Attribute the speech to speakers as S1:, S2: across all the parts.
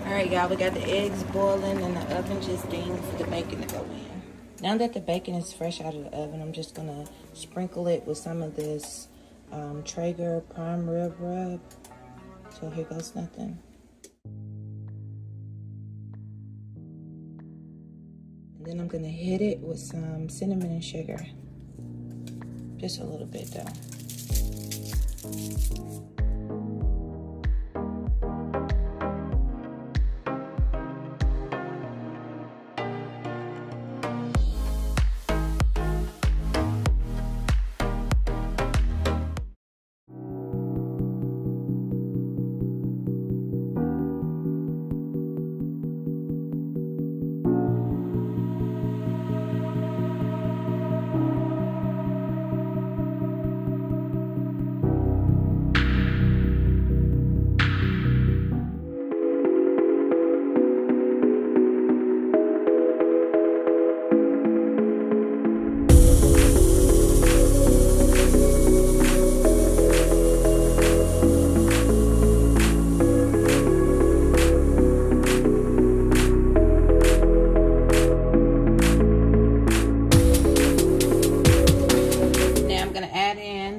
S1: All right, y'all, we got the eggs boiling and the oven just steamed for the bacon to go in. Now that the bacon is fresh out of the oven, I'm just gonna sprinkle it with some of this Traeger prime rib rub. So here goes nothing. And then I'm gonna hit it with some cinnamon and sugar. Just a little bit though.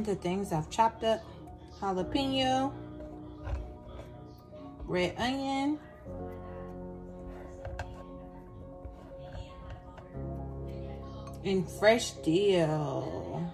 S1: The things I've chopped up: jalapeno, red onion, and fresh dill.